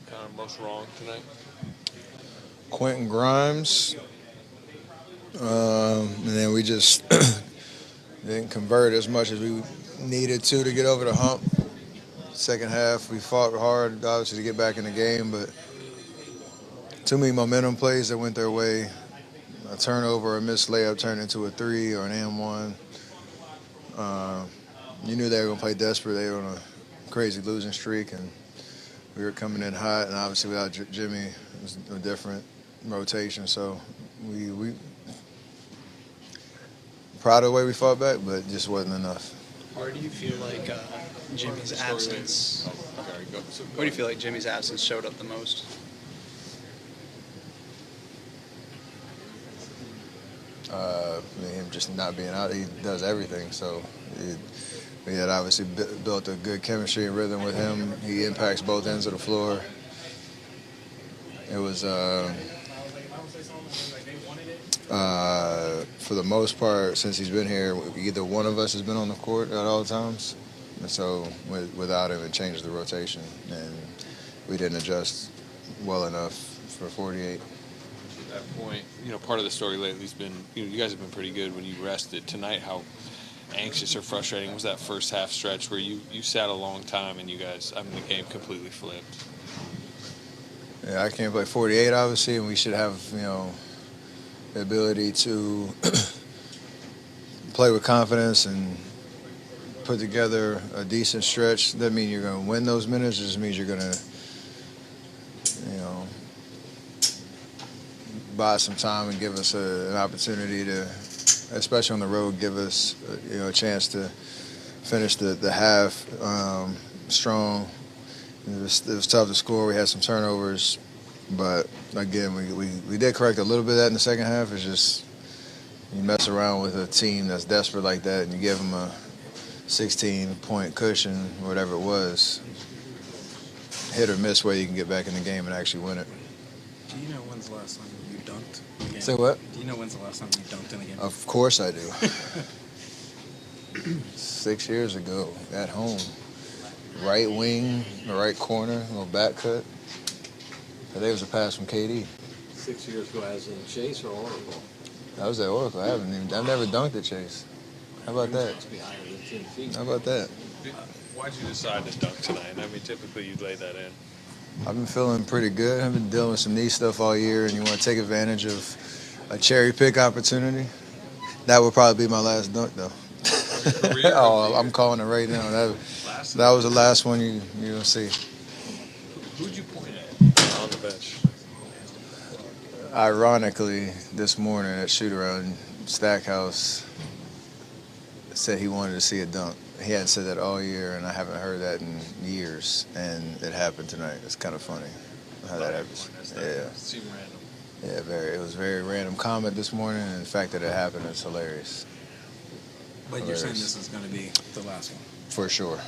kind of most wrong tonight? Quentin Grimes, and then we just didn't convert as much as we needed to get over the hump. Second half, we fought hard, obviously, to get back in the game, but too many momentum plays that went their way. A turnover, a missed layup turned into a three or an and one. You knew they were going to play desperate. They were on a crazy losing streak, and we were coming in hot. And obviously, without Jimmy, it was a different rotation. So we proud of the way we fought back, but it just wasn't enough. Where do you feel like Jimmy's absence? Where do you feel like Jimmy's absence showed up the most? Him just not being out, he does everything. So we had obviously built a good chemistry and rhythm with him. He impacts both ends of the floor. It was, for the most part, since he's been here, either one of us has been on the court at all times. And so without him, it changed the rotation. And we didn't adjust well enough for 48. At that point, part of the story lately has been, you guys have been pretty good when you rested. Tonight, how anxious or frustrating was that first half stretch where you sat a long time and you guys, the game completely flipped? Yeah, I can't play 48, obviously, and we should have, the ability to play with confidence and put together a decent stretch. Doesn't mean you're going to win those minutes. It just means you're going to, buy some time and give us an opportunity to, especially on the road, give us a chance to finish the half strong. It was tough to score. We had some turnovers, but again, we did correct a little bit of that in the second half. It's just you mess around with a team that's desperate like that, and you give them a 16-point cushion, whatever it was, hit or miss where you can get back in the game and actually win it. Do you know when's the last time you dunked in a game? Say what? Do you know when's the last time you dunked in a game? Of course I do. 6 years ago at home. Right wing, the right corner, little back cut. Today was a pass from KD. 6 years ago as in Chase or Oracle? That was at Oracle. I've never dunked at Chase. How about that? Must be higher than 10 feet. How about that? Why'd you decide to dunk tonight? Typically you'd lay that in. I've been feeling pretty good. I've been dealing with some knee stuff all year, and you want to take advantage of a cherry pick opportunity. That would probably be my last dunk, though. Oh, I'm calling it right now. That was the last one you'll see. Who'd you point at on the bench? Ironically, this morning at shootaround, Stackhouse said he wanted to see a dunk. He hadn't said that all year, and I haven't heard that in years. And it happened tonight. It's kind of funny how that happens. Yeah. Seemed random. Yeah, it was a very random comment this morning, and the fact that it happened is hilarious. But you're saying this is going to be the last one? For sure.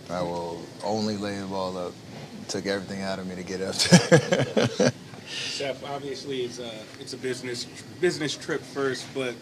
I will only lay the ball up. It took everything out of me to get up there. Steph, obviously it's a business trip first, but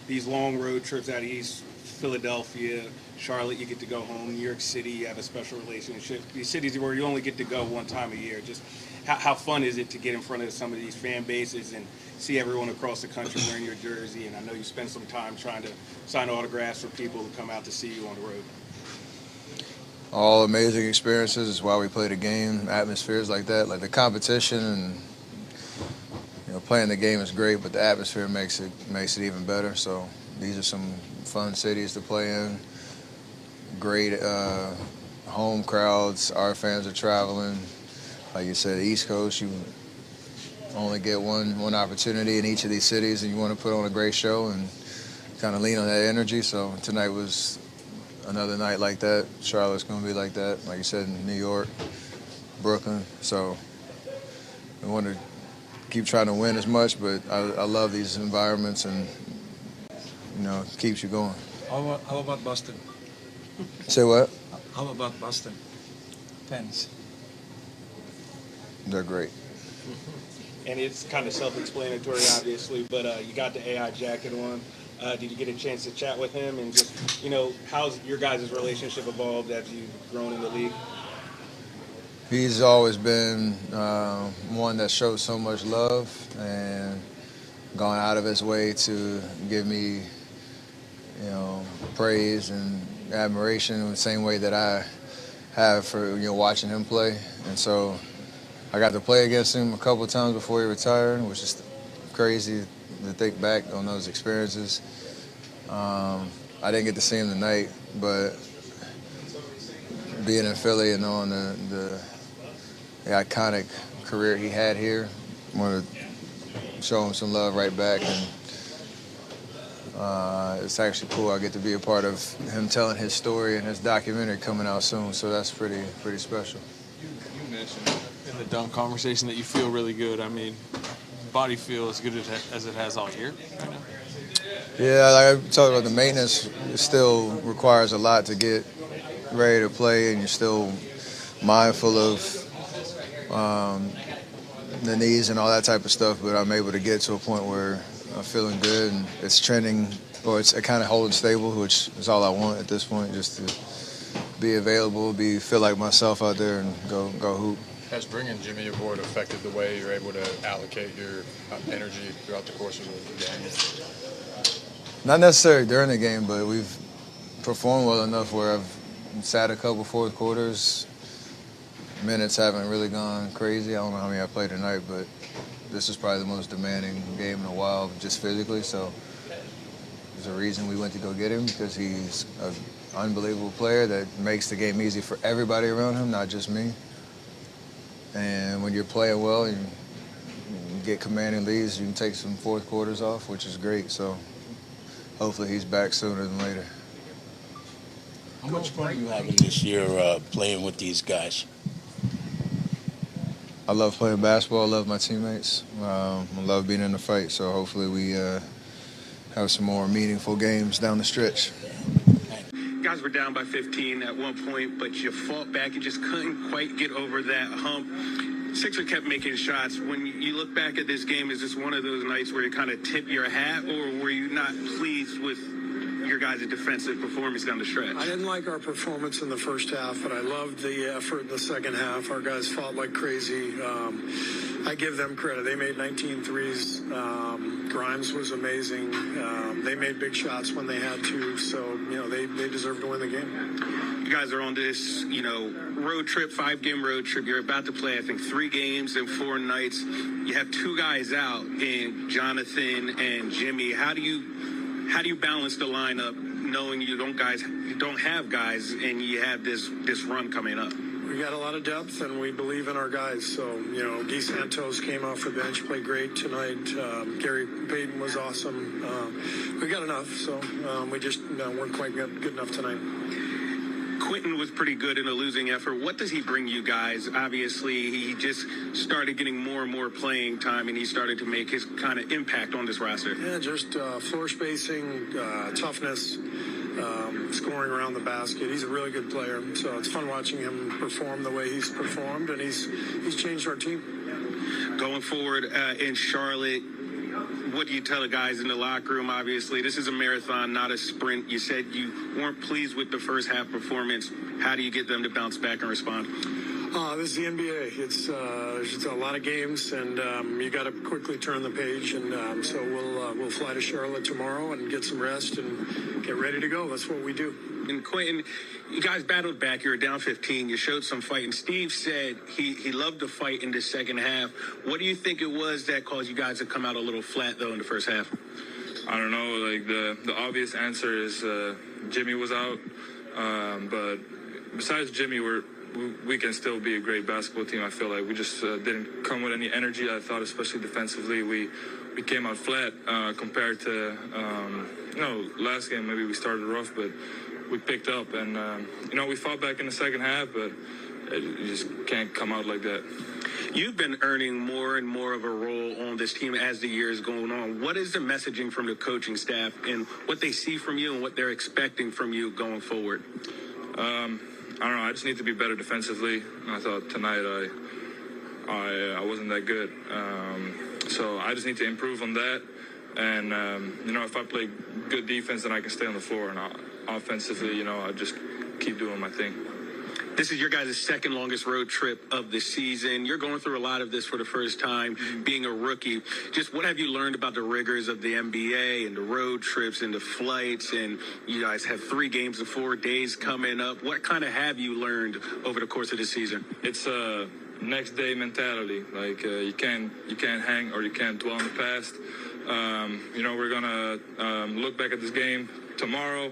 these long road trips out east, Philadelphia, Charlotte, you get to go home. New York City, you have a special relationship. These cities where you only get to go one time a year. Just how fun is it to get in front of some of these fan bases and see everyone across the country wearing your jersey? And I know you spend some time trying to sign autographs for people who come out to see you on the road. All amazing experiences. It's why we play the game. Atmospheres like that, like the competition and playing the game is great, but the atmosphere makes it even better. So these are some fun cities to play in. Great home crowds. Our fans are traveling. Like you said, East Coast, you only get one opportunity in each of these cities, and you want to put on a great show and kind of lean on that energy. So tonight was another night like that. Charlotte's going to be like that. Like you said, in New York, Brooklyn. So we want to keep trying to win as much, but I love these environments, and it keeps you going. How about Boston? Say what? How about Boston? Fans. They're great. And it's kind of self-explanatory, obviously, but you got the AI jacket on. Did you get a chance to chat with him? And just, how's your guys' relationship evolved as you've grown in the league? He's always been one that showed so much love and gone out of his way to give me, praise and admiration in the same way that I have for watching him play. And so I got to play against him a couple of times before he retired, which is crazy to think back on those experiences. I didn't get to see him tonight, but being in Philly and knowing the iconic career he had here, I want to show him some love right back. And it's actually cool. I get to be a part of him telling his story and his documentary coming out soon, so that's pretty special. You mentioned in the dunk conversation that you feel really good. I mean, body feel as good as it has all year right now. Yeah, like I talked about, the maintenance still requires a lot to get ready to play, and you're still mindful of the knees and all that type of stuff, but I'm able to get to a point where I'm feeling good and it's trending, or it's kind of holding stable, which is all I want at this point, just to be available, feel like myself out there and go hoop. Has bringing Jimmy aboard affected the way you're able to allocate your energy throughout the course of the game? Not necessarily during the game, but we've performed well enough where I've sat a couple fourth quarters. Minutes haven't really gone crazy. I don't know how many I played tonight, but this is probably the most demanding game in a while, just physically. So there's a reason we went to go get him, because he's an unbelievable player that makes the game easy for everybody around him, not just me. And when you're playing well and you get commanding leads, you can take some fourth quarters off, which is great. So hopefully he's back sooner than later. How much fun are you having this year playing with these guys? I love playing basketball. I love my teammates. I love being in the fight. So hopefully we have some more meaningful games down the stretch. You guys were down by 15 at one point, but you fought back. You just couldn't quite get over that hump. Sixer kept making shots. When you look back at this game, is this one of those nights where you kind of tip your hat, or were you not pleased with your guys' defensive performance down the stretch? I didn't like our performance in the first half, but I loved the effort in the second half. Our guys fought like crazy. I give them credit. They made 19 threes. Grimes was amazing. They made big shots when they had to, so, they deserve to win the game. You guys are on this, road trip, 5-game road trip. You're about to play, I think, 3 games in 4 nights. You have 2 guys out in Jonathan and Jimmy. How do you balance the lineup knowing you don't have guys and you have this run coming up? We got a lot of depth, and we believe in our guys. So, Guy Santos came off the bench, played great tonight. Gary Payton was awesome. We got enough, so we just weren't quite good enough tonight. Quinten was pretty good in a losing effort. What does he bring you guys? Obviously, he just started getting more and more playing time, and he started to make his kind of impact on this roster. Yeah, just floor spacing, toughness, scoring around the basket. He's a really good player, so it's fun watching him perform the way he's performed, and he's changed our team. Going forward in Charlotte, what do you tell the guys in the locker room? Obviously, this is a marathon, not a sprint. You said you weren't pleased with the first half performance. How do you get them to bounce back and respond? This is the NBA. It's a lot of games, and you got to quickly turn the page. And so we'll fly to Charlotte tomorrow and get some rest and get ready to go. That's what we do. And Quentin, you guys battled back. You were down 15. You showed some fight. And Steve said he loved to fight in the second half. What do you think it was that caused you guys to come out a little flat, though, in the first half? I don't know. Like, the obvious answer is Jimmy was out. But besides Jimmy, we can still be a great basketball team. I feel like we just didn't come with any energy. I thought, especially defensively, we came out flat compared to, last game. Maybe we started rough, but we picked up. And, we fought back in the second half, but you just can't come out like that. You've been earning more and more of a role on this team as the year is going on. What is the messaging from the coaching staff and what they see from you and what they're expecting from you going forward? I don't know. I just need to be better defensively. I thought tonight I wasn't that good. So I just need to improve on that. And, if I play good defense, then I can stay on the floor. And offensively, I just keep doing my thing. This is your guys' second longest road trip of the season. You're going through a lot of this for the first time, being a rookie. Just what have you learned about the rigors of the NBA and the road trips and the flights? And you guys have 3 games in 4 days coming up. What kind of have you learned over the course of the season? It's a next day mentality. Like you can't hang or you can't dwell on the past. We're gonna look back at this game tomorrow,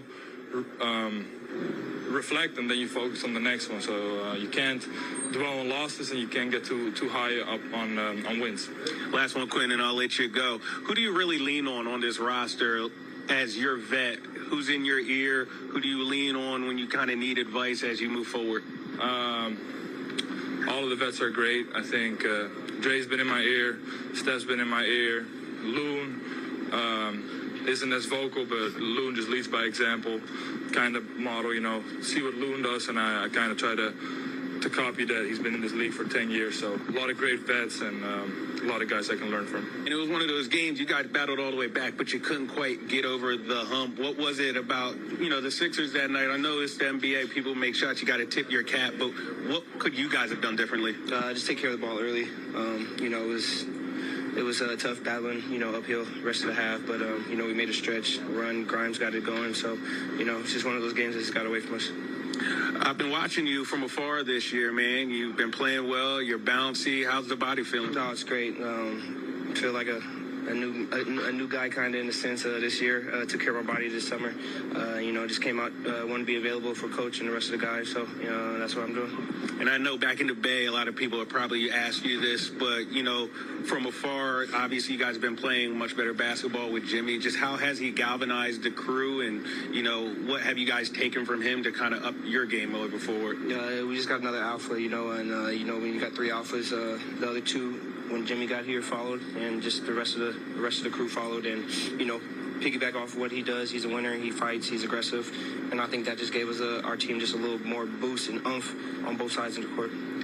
reflect, and then you focus on the next one. So you can't dwell on losses, and you can't get too high up on wins. Last one, Quentin, I'll let you go. Who do you really lean on this roster as your vet? Who's in your ear? Who do you lean on when you kind of need advice as you move forward? All of the vets are great. I think Dre's been in my ear. Steph's been in my ear. Loon isn't as vocal, but Loon just leads by example kind of model, see what Loon does, and I kind of try to copy that. He's been in this league for 10 years, so a lot of great vets and a lot of guys I can learn from. And it was one of those games you guys battled all the way back, but you couldn't quite get over the hump. What was it about, the Sixers that night? I know it's the NBA, people make shots, you got to tip your cap, but what could you guys have done differently? Just take care of the ball early. It was tough battling, uphill rest of the half, but, we made a stretch, run, Grimes got it going, so, it's just one of those games that just got away from us. I've been watching you from afar this year, man. You've been playing well, you're bouncy. How's the body feeling? No, it's great. Feel like a new guy kind of in a sense this year. Took care of my body this summer. Just came out, wanted to be available for coach and the rest of the guys, so, that's what I'm doing. And I know back in the Bay, a lot of people have probably asked you this, but, from afar, obviously you guys have been playing much better basketball with Jimmy. Just how has he galvanized the crew, and, what have you guys taken from him to kind of up your game moving forward? We just got another alpha, and, when you got 3 alphas, the other 2, when Jimmy got here, followed, and just the rest of the crew followed, and, piggyback off what he does. He's a winner. He fights. He's aggressive. And I think that just gave us our team just a little more boost and oomph on both sides of the court.